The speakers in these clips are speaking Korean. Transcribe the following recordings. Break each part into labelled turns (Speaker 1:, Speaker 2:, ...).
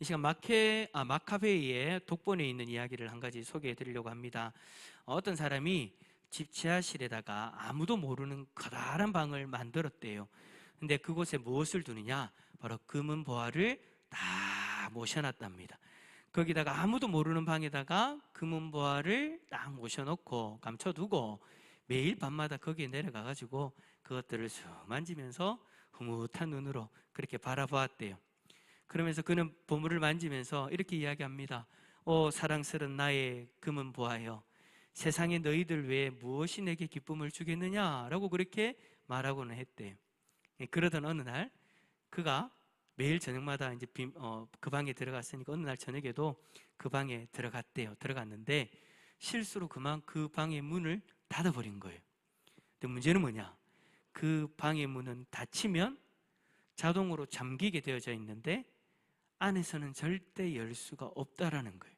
Speaker 1: 이 시간 마카베이의 독본에 있는 이야기를 한 가지 소개해 드리려고 합니다. 어떤 사람이 집 지하실에다가 아무도 모르는 커다란 방을 만들었대요. 근데 그곳에 무엇을 두느냐? 바로 금은 보화를 다 모셔놨답니다. 거기다가 아무도 모르는 방에다가 금은 보화를 딱 모셔놓고 감춰두고 매일 밤마다 거기에 내려가가지고 그것들을 쑥 만지면서 흐뭇한 눈으로 그렇게 바라보았대요. 그러면서 그는 보물을 만지면서 이렇게 이야기합니다. 오 사랑스러운 나의 금은 보아요, 세상에 너희들 외에 무엇이 내게 기쁨을 주겠느냐라고 그렇게 말하고는 했대요. 그러던 어느 날 그가 매일 저녁마다 이제 그 방에 들어갔으니까 어느 날 저녁에도 그 방에 들어갔는데 실수로 그만 그 방의 문을 닫아버린 거예요. 근데 문제는 뭐냐? 그 방의 문은 닫히면 자동으로 잠기게 되어져 있는데 안에서는 절대 열 수가 없다라는 거예요.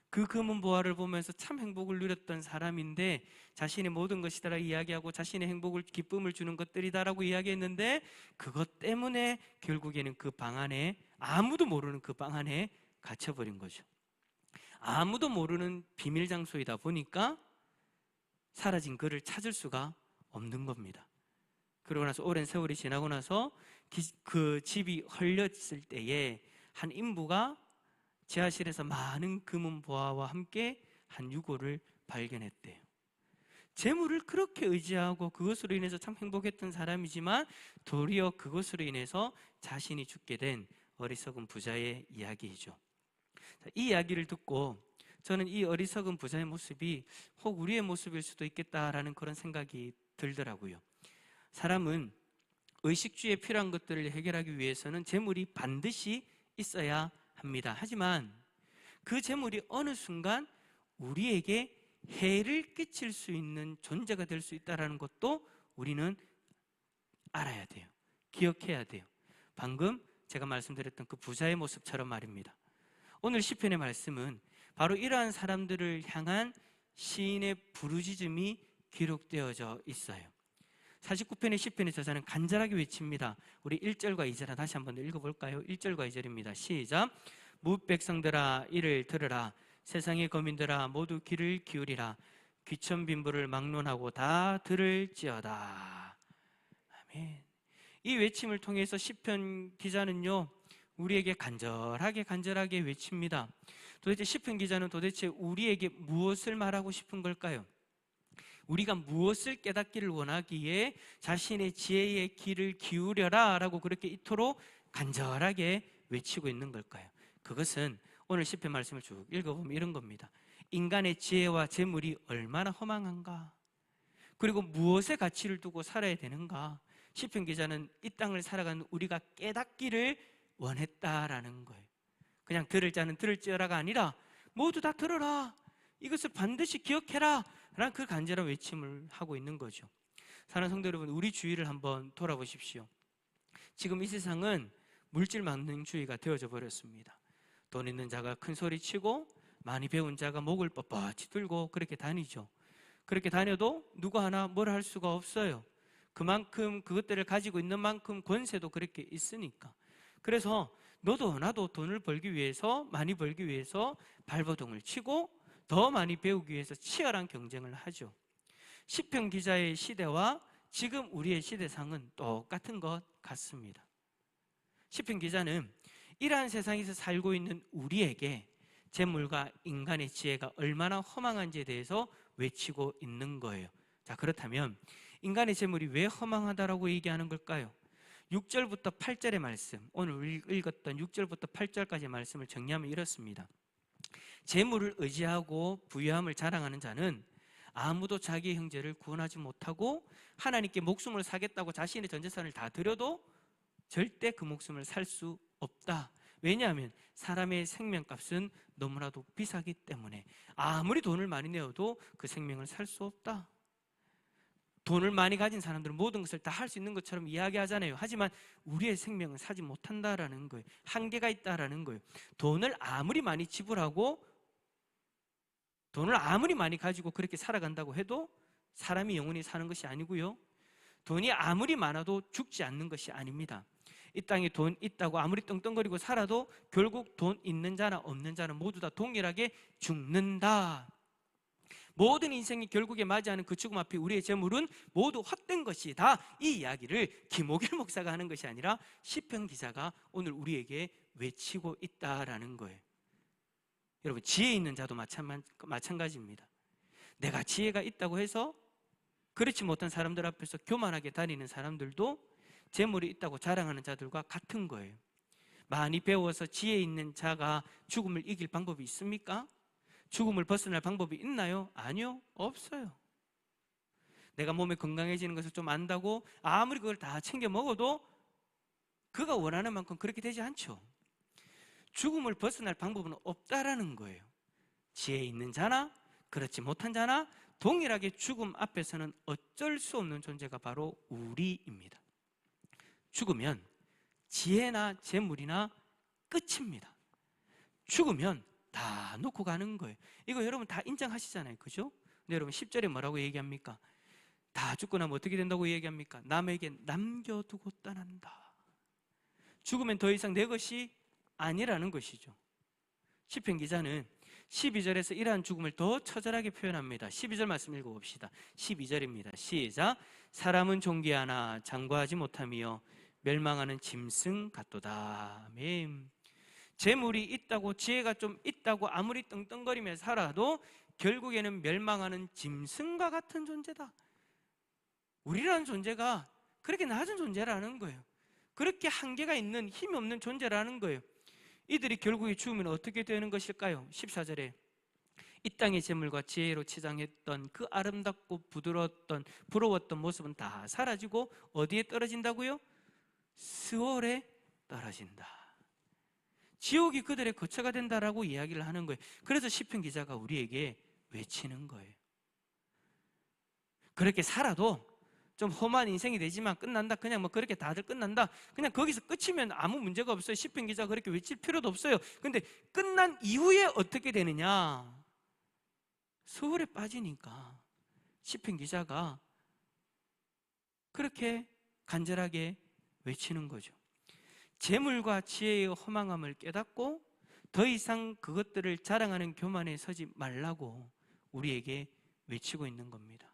Speaker 1: 그 금은 보화를 보면서 참 행복을 누렸던 사람인데 자신의 모든 것이다라 이야기하고 자신의 행복을 기쁨을 주는 것들이다라고 이야기했는데 그것 때문에 결국에는 그 방 안에, 아무도 모르는 그 방 안에 갇혀버린 거죠. 아무도 모르는 비밀 장소이다 보니까 사라진 그를 찾을 수가 없는 겁니다. 그러고 나서 오랜 세월이 지나고 나서 그 집이 헐렸을 때에 한 인부가 지하실에서 많은 금은 보화와 함께 한 유골을 발견했대요. 재물을 그렇게 의지하고 그것으로 인해서 참 행복했던 사람이지만 도리어 그것으로 인해서 자신이 죽게 된 어리석은 부자의 이야기이죠. 이 이야기를 듣고 저는 이 어리석은 부자의 모습이 혹 우리의 모습일 수도 있겠다라는 그런 생각이 들더라고요. 사람은 의식주에 필요한 것들을 해결하기 위해서는 재물이 반드시 있어야 합니다. 하지만 그 재물이 어느 순간 우리에게 해를 끼칠 수 있는 존재가 될 수 있다는 것도 우리는 알아야 돼요. 기억해야 돼요. 방금 제가 말씀드렸던 그 부자의 모습처럼 말입니다. 오늘 시편의 말씀은 바로 이러한 사람들을 향한 시인의 부르짖음이 기록되어져 있어요. 49편의 시편의 저자는 간절하게 외칩니다. 우리 1절과 2절 다시 한번 읽어볼까요? 1절과 2절입니다. 시작. 무릇 백성들아 이를 들으라, 세상의 거민들아 모두 귀를 기울이라, 귀천빈부를 막론하고 다 들을지어다. 아멘. 이 외침을 통해서 시편 기자는요 우리에게 간절하게 외칩니다. 도대체 시편 기자는 도대체 우리에게 무엇을 말하고 싶은 걸까요? 우리가 무엇을 깨닫기를 원하기에 자신의 지혜의 귀를 기울여라 라고 그렇게 이토록 간절하게 외치고 있는 걸까요? 그것은 오늘 시편 말씀을 쭉 읽어보면 이런 겁니다. 인간의 지혜와 재물이 얼마나 허망한가, 그리고 무엇에 가치를 두고 살아야 되는가, 시편 기자는 이 땅을 살아가는 우리가 깨닫기를 원했다라는 거예요. 그냥 들을 자는 들을지어라가 아니라 모두 다 들어라, 이것을 반드시 기억해라 라는 그 간절한 외침을 하고 있는 거죠. 사랑하는 성도 여러분, 우리 주위를 한번 돌아보십시오. 지금 이 세상은 물질 만능주의가 되어져 버렸습니다. 돈 있는 자가 큰 소리 치고 많이 배운 자가 목을 뻣뻣이 들고 그렇게 다니죠. 그렇게 다녀도 누구 하나 뭘 할 수가 없어요. 그만큼 그것들을 가지고 있는 만큼 권세도 그렇게 있으니까. 그래서 너도 나도 돈을 벌기 위해서, 많이 벌기 위해서 발버둥을 치고 더 많이 배우기 위해서 치열한 경쟁을 하죠. 시편 기자의 시대와 지금 우리의 시대상은 똑같은 것 같습니다. 시편 기자는 이러한 세상에서 살고 있는 우리에게 재물과 인간의 지혜가 얼마나 허망한지에 대해서 외치고 있는 거예요. 자, 그렇다면 인간의 재물이 왜 허망하다라고 얘기하는 걸까요? 6절부터 8절의 말씀, 오늘 읽었던 6절부터 8절까지의 말씀을 정리하면 이렇습니다. 재물을 의지하고 부유함을 자랑하는 자는 아무도 자기 형제를 구원하지 못하고 하나님께 목숨을 사겠다고 자신의 전 재산을 다 드려도 절대 그 목숨을 살 수 없다. 왜냐하면 사람의 생명값은 너무나도 비싸기 때문에 아무리 돈을 많이 내어도 그 생명을 살 수 없다. 돈을 많이 가진 사람들은 모든 것을 다 할 수 있는 것처럼 이야기하잖아요. 하지만 우리의 생명은 사지 못한다라는 거예요. 한계가 있다라는 거예요. 돈을 아무리 많이 지불하고 돈을 아무리 많이 가지고 그렇게 살아간다고 해도 사람이 영원히 사는 것이 아니고요, 돈이 아무리 많아도 죽지 않는 것이 아닙니다. 이 땅에 돈 있다고 아무리 떵떵거리고 살아도 결국 돈 있는 자나 없는 자는 모두 다 동일하게 죽는다. 모든 인생이 결국에 맞이하는 그 죽음 앞에 우리의 재물은 모두 헛된 것이다. 이 이야기를 김옥일 목사가 하는 것이 아니라 시편 기자가 오늘 우리에게 외치고 있다라는 거예요. 여러분, 지혜 있는 자도 마찬가지입니다. 내가 지혜가 있다고 해서 그렇지 못한 사람들 앞에서 교만하게 다니는 사람들도 재물이 있다고 자랑하는 자들과 같은 거예요. 많이 배워서 지혜 있는 자가 죽음을 이길 방법이 있습니까? 죽음을 벗어날 방법이 있나요? 아니요, 없어요. 내가 몸에 건강해지는 것을 좀 안다고 아무리 그걸 다 챙겨 먹어도 그가 원하는 만큼 그렇게 되지 않죠. 죽음을 벗어날 방법은 없다라는 거예요. 지혜 있는 자나 그렇지 못한 자나 동일하게 죽음 앞에서는 어쩔 수 없는 존재가 바로 우리입니다. 죽으면 지혜나 재물이나 끝입니다. 죽으면 다 놓고 가는 거예요. 이거 여러분 다 인정하시잖아요, 그죠? 근데 여러분 10절에 뭐라고 얘기합니까? 다 죽고 나면 어떻게 된다고 얘기합니까? 남에게 남겨두고 떠난다. 죽으면 더 이상 내 것이 아니라는 것이죠. 시편 기자는 12절에서 이러한 죽음을 더 처절하게 표현합니다. 12절 말씀 읽어봅시다. 12절입니다. 시작. 사람은 존귀하나 장구하지 못하며 멸망하는 짐승 같도다. 아멘. 재물이 있다고 지혜가 좀 있다고 아무리 떵떵거리며 살아도 결국에는 멸망하는 짐승과 같은 존재다. 우리라는 존재가 그렇게 낮은 존재라는 거예요. 그렇게 한계가 있는 힘이 없는 존재라는 거예요. 이들이 결국에 죽으면 어떻게 되는 것일까요? 14절에 이 땅의 재물과 지혜로 치장했던 그 아름답고 부러웠던 모습은 다 사라지고 어디에 떨어진다고요? 스월에 떨어진다. 지옥이 그들의 거처가 된다라고 이야기를 하는 거예요. 그래서 시편 기자가 우리에게 외치는 거예요. 그렇게 살아도 좀 험한 인생이 되지만 끝난다. 그냥 뭐 그렇게 다들 끝난다. 그냥 거기서 끝이면 아무 문제가 없어요. 시편 기자가 그렇게 외칠 필요도 없어요. 근데 끝난 이후에 어떻게 되느냐? 스월에 빠지니까 시편 기자가 그렇게 간절하게 외치는 거죠. 재물과 지혜의 허망함을 깨닫고 더 이상 그것들을 자랑하는 교만에 서지 말라고 우리에게 외치고 있는 겁니다.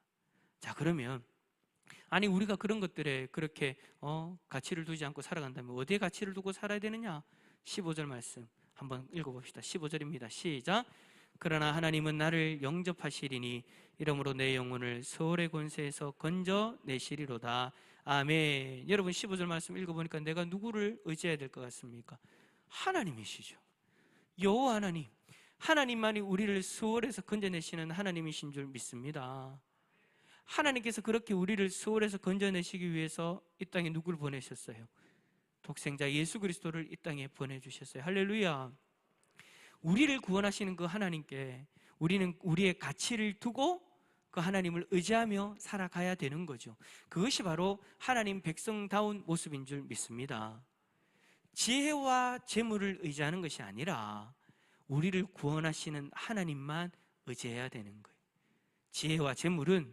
Speaker 1: 자, 그러면 아니 우리가 그런 것들에 그렇게 가치를 두지 않고 살아간다면 어디에 가치를 두고 살아야 되느냐? 15절 말씀 한번 읽어봅시다. 15절입니다. 시작. 그러나 하나님은 나를 영접하시리니 이러므로 내 영혼을 스월의 권세에서 건져내시리로다. 아멘. 여러분 15절 말씀 읽어보니까 내가 누구를 의지해야 될 것 같습니까? 하나님이시죠. 여호와 하나님, 하나님만이 우리를 스월에서 건져내시는 하나님이신 줄 믿습니다. 하나님께서 그렇게 우리를 스월에서 건져내시기 위해서 이 땅에 누구를 보내셨어요? 독생자 예수 그리스도를 이 땅에 보내주셨어요. 할렐루야. 우리를 구원하시는 그 하나님께 우리는 우리의 가치를 두고 그 하나님을 의지하며 살아가야 되는 거죠. 그것이 바로 하나님 백성다운 모습인 줄 믿습니다. 지혜와 재물을 의지하는 것이 아니라 우리를 구원하시는 하나님만 의지해야 되는 거예요. 지혜와 재물은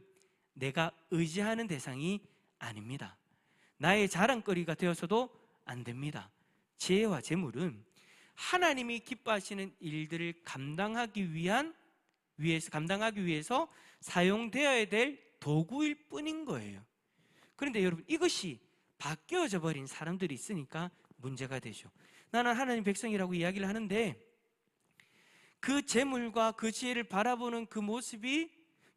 Speaker 1: 내가 의지하는 대상이 아닙니다. 나의 자랑거리가 되어서도 안 됩니다. 지혜와 재물은 하나님이 기뻐하시는 일들을 감당하기 위해서 사용되어야 될 도구일 뿐인 거예요. 그런데 여러분 이것이 바뀌어져 버린 사람들이 있으니까 문제가 되죠. 나는 하나님 백성이라고 이야기를 하는데 그 재물과 그 지혜를 바라보는 그 모습이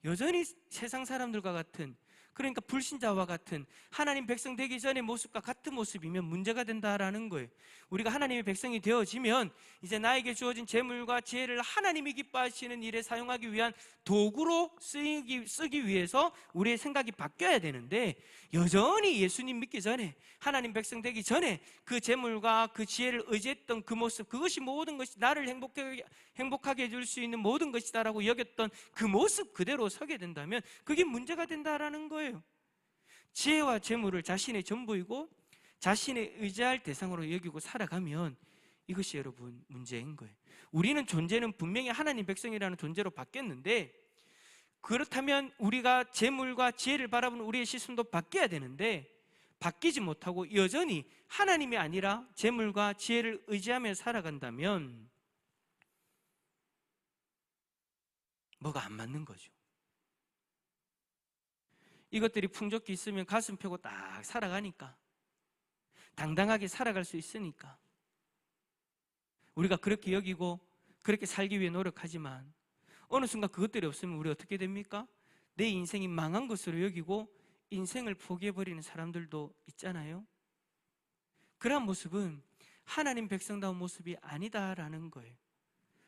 Speaker 1: 여전히 세상 사람들과 같은, 그러니까 불신자와 같은 하나님 백성 되기 전의 모습과 같은 모습이면 문제가 된다라는 거예요. 우리가 하나님의 백성이 되어지면 이제 나에게 주어진 재물과 지혜를 하나님이 기뻐하시는 일에 사용하기 위한 도구로 쓰기 위해서 우리의 생각이 바뀌어야 되는데 여전히 예수님 믿기 전에 하나님 백성 되기 전에 그 재물과 그 지혜를 의지했던 그 모습, 그것이 모든 것이 나를 행복하게 해줄 수 있는 모든 것이다라고 여겼던 그 모습 그대로 서게 된다면 그게 문제가 된다라는 거예요. 지혜와 재물을 자신의 전부이고 자신의 의지할 대상으로 여기고 살아가면 이것이 여러분 문제인 거예요. 우리는 존재는 분명히 하나님 백성이라는 존재로 바뀌었는데 그렇다면 우리가 재물과 지혜를 바라보는 우리의 시선도 바뀌어야 되는데 바뀌지 못하고 여전히 하나님이 아니라 재물과 지혜를 의지하며 살아간다면 뭐가 안 맞는 거죠. 이것들이 풍족히 있으면 가슴 펴고 딱 살아가니까, 당당하게 살아갈 수 있으니까 우리가 그렇게 여기고 그렇게 살기 위해 노력하지만 어느 순간 그것들이 없으면 우리 어떻게 됩니까? 내 인생이 망한 것으로 여기고 인생을 포기해버리는 사람들도 있잖아요. 그러한 모습은 하나님 백성다운 모습이 아니다라는 거예요.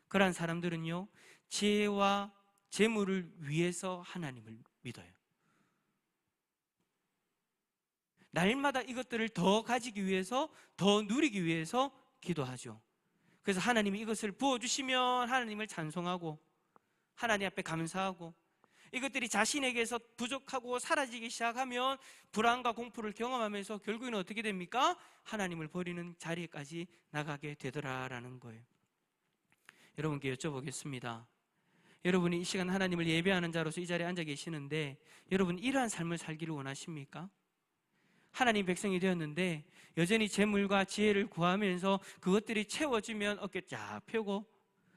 Speaker 1: 그러한 사람들은요, 지혜와 재물을 위해서 하나님을 믿어요. 날마다 이것들을 더 가지기 위해서, 더 누리기 위해서 기도하죠. 그래서 하나님이 이것을 부어주시면 하나님을 찬송하고 하나님 앞에 감사하고, 이것들이 자신에게서 부족하고 사라지기 시작하면 불안과 공포를 경험하면서 결국에는 어떻게 됩니까? 하나님을 버리는 자리까지 나가게 되더라라는 거예요. 여러분께 여쭤보겠습니다. 여러분이 이 시간 하나님을 예배하는 자로서 이 자리에 앉아 계시는데 여러분 이러한 삶을 살기를 원하십니까? 하나님 백성이 되었는데 여전히 재물과 지혜를 구하면서 그것들이 채워지면 어깨 쫙 펴고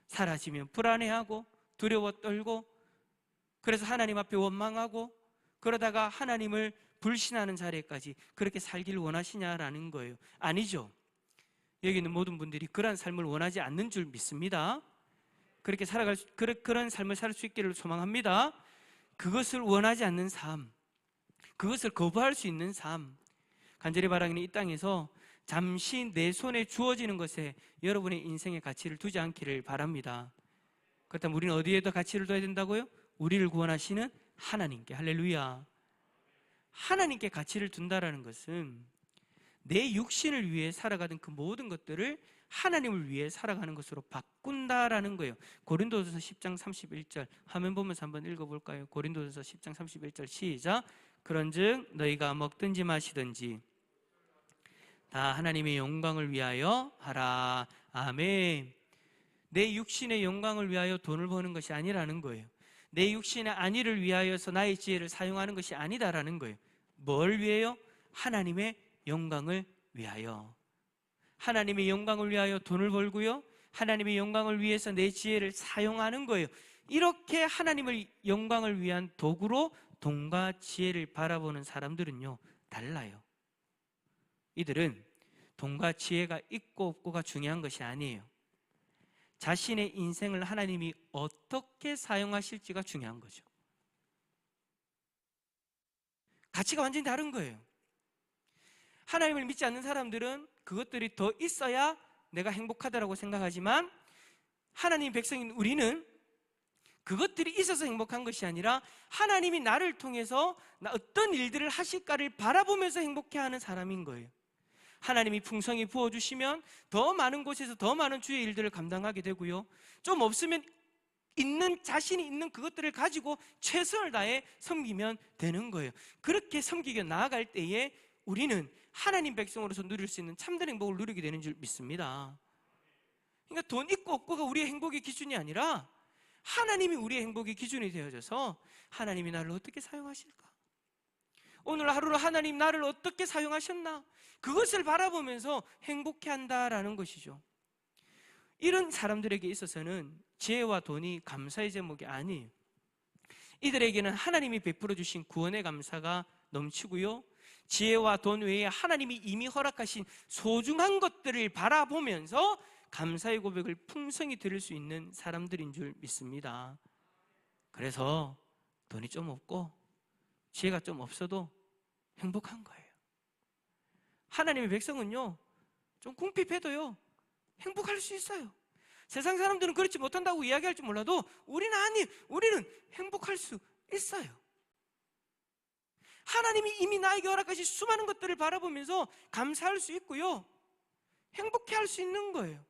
Speaker 1: 사라지면 불안해하고 두려워 떨고, 그래서 하나님 앞에 원망하고 그러다가 하나님을 불신하는 자리까지 그렇게 살기를 원하시냐라는 거예요. 아니죠. 여기 있는 모든 분들이 그런 삶을 원하지 않는 줄 믿습니다. 그렇게 그런 삶을 살 수 있기를 소망합니다. 그것을 원하지 않는 삶, 그것을 거부할 수 있는 삶, 간절히 바라기는 이 땅에서 잠시 내 손에 주어지는 것에 여러분의 인생의 가치를 두지 않기를 바랍니다. 그렇다면 우리는 어디에다 가치를 둬야 된다고요? 우리를 구원하시는 하나님께. 할렐루야. 하나님께 가치를 둔다라는 것은 내 육신을 위해 살아가던 그 모든 것들을 하나님을 위해 살아가는 것으로 바꾼다라는 거예요. 고린도전서 10장 31절 화면 보면서 한번 읽어볼까요? 고린도전서 10장 31절 시작. 그런즉 너희가 먹든지 마시든지 다 하나님의 영광을 위하여 하라. 아멘. 내 육신의 영광을 위하여 돈을 버는 것이 아니라는 거예요. 내 육신의 안위를 위하여서 나의 지혜를 사용하는 것이 아니다라는 거예요. 뭘 위해요? 하나님의 영광을 위하여. 하나님의 영광을 위하여 돈을 벌고요, 하나님의 영광을 위해서 내 지혜를 사용하는 거예요. 이렇게 하나님의 영광을 위한 도구로 돈과 지혜를 바라보는 사람들은요, 달라요. 이들은 돈과 지혜가 있고 없고가 중요한 것이 아니에요. 자신의 인생을 하나님이 어떻게 사용하실지가 중요한 거죠. 가치가 완전히 다른 거예요. 하나님을 믿지 않는 사람들은 그것들이 더 있어야 내가 행복하다라고 생각하지만, 하나님 백성인 우리는 그것들이 있어서 행복한 것이 아니라 하나님이 나를 통해서 어떤 일들을 하실까를 바라보면서 행복해하는 사람인 거예요. 하나님이 풍성히 부어주시면 더 많은 곳에서 더 많은 주의 일들을 감당하게 되고요, 좀 없으면 자신이 있는 그것들을 가지고 최선을 다해 섬기면 되는 거예요. 그렇게 섬기며 나아갈 때에 우리는 하나님 백성으로서 누릴 수 있는 참된 행복을 누리게 되는 줄 믿습니다. 그러니까 돈 있고 없고가 우리의 행복의 기준이 아니라 하나님이 우리의 행복의 기준이 되어져서 하나님이 나를 어떻게 사용하실까? 오늘 하루를 하나님 나를 어떻게 사용하셨나? 그것을 바라보면서 행복해한다라는 것이죠. 이런 사람들에게 있어서는 지혜와 돈이 감사의 제목이 아니에요. 이들에게는 하나님이 베풀어 주신 구원의 감사가 넘치고요, 지혜와 돈 외에 하나님이 이미 허락하신 소중한 것들을 바라보면서 감사의 고백을 풍성히 드릴 수 있는 사람들인 줄 믿습니다. 그래서 돈이 좀 없고 지혜가 좀 없어도 행복한 거예요. 하나님의 백성은요, 좀 궁핍해도요 행복할 수 있어요. 세상 사람들은 그렇지 못한다고 이야기할지 몰라도 우리는 행복할 수 있어요. 하나님이 이미 나에게 허락하신 수많은 것들을 바라보면서 감사할 수 있고요, 행복해할 수 있는 거예요.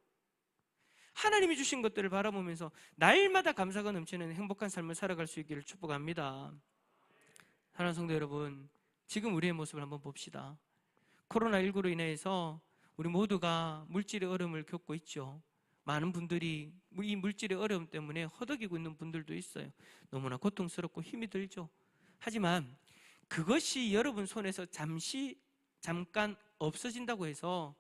Speaker 1: 하나님이 주신 것들을 바라보면서 날마다 감사가 넘치는 행복한 삶을 살아갈 수 있기를 축복합니다. 사랑하는 성도 여러분, 지금 우리의 모습을 한번 봅시다. 코로나19로 인해서 우리 모두가 물질의 어려움을 겪고 있죠. 많은 분들이 이 물질의 어려움 때문에 허덕이고 있는 분들도 있어요. 너무나 고통스럽고 힘이 들죠. 하지만 그것이 여러분 손에서 잠시 잠깐 없어진다고 해서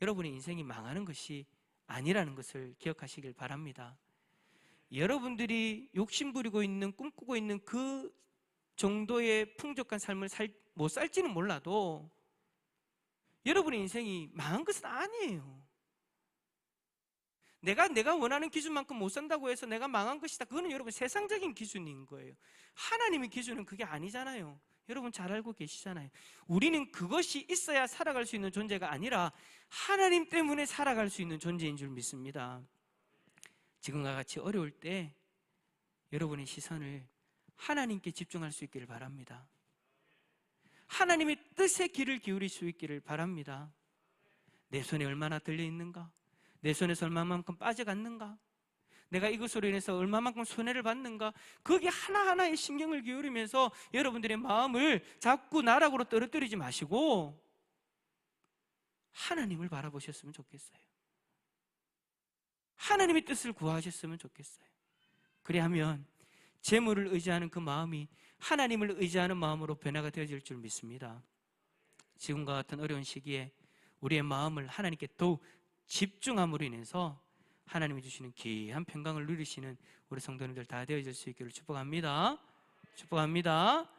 Speaker 1: 여러분의 인생이 망하는 것이 아니라는 것을 기억하시길 바랍니다. 여러분들이 욕심부리고 있는, 꿈꾸고 있는 그 정도의 풍족한 삶을 못 살지는 몰라도 여러분의 인생이 망한 것은 아니에요. 내가 원하는 기준만큼 못 산다고 해서 내가 망한 것이다. 그거는 여러분 세상적인 기준인 거예요. 하나님의 기준은 그게 아니잖아요. 여러분 잘 알고 계시잖아요. 우리는 그것이 있어야 살아갈 수 있는 존재가 아니라 하나님 때문에 살아갈 수 있는 존재인 줄 믿습니다. 지금과 같이 어려울 때 여러분의 시선을 하나님께 집중할 수 있기를 바랍니다. 하나님의 뜻에 귀를 기울일 수 있기를 바랍니다. 내 손에 얼마나 들려있는가? 내 손에서 얼마만큼 빠져갔는가? 내가 이것으로 인해서 얼마만큼 손해를 받는가? 거기에 하나하나에 신경을 기울이면서 여러분들의 마음을 자꾸 나락으로 떨어뜨리지 마시고 하나님을 바라보셨으면 좋겠어요. 하나님의 뜻을 구하셨으면 좋겠어요. 그래야면 재물을 의지하는 그 마음이 하나님을 의지하는 마음으로 변화가 되어질 줄 믿습니다. 지금과 같은 어려운 시기에 우리의 마음을 하나님께 더욱 집중함으로 인해서 하나님이 주시는 귀한 평강을 누리시는 우리 성도님들 다 되어질 수 있기를 축복합니다. 축복합니다.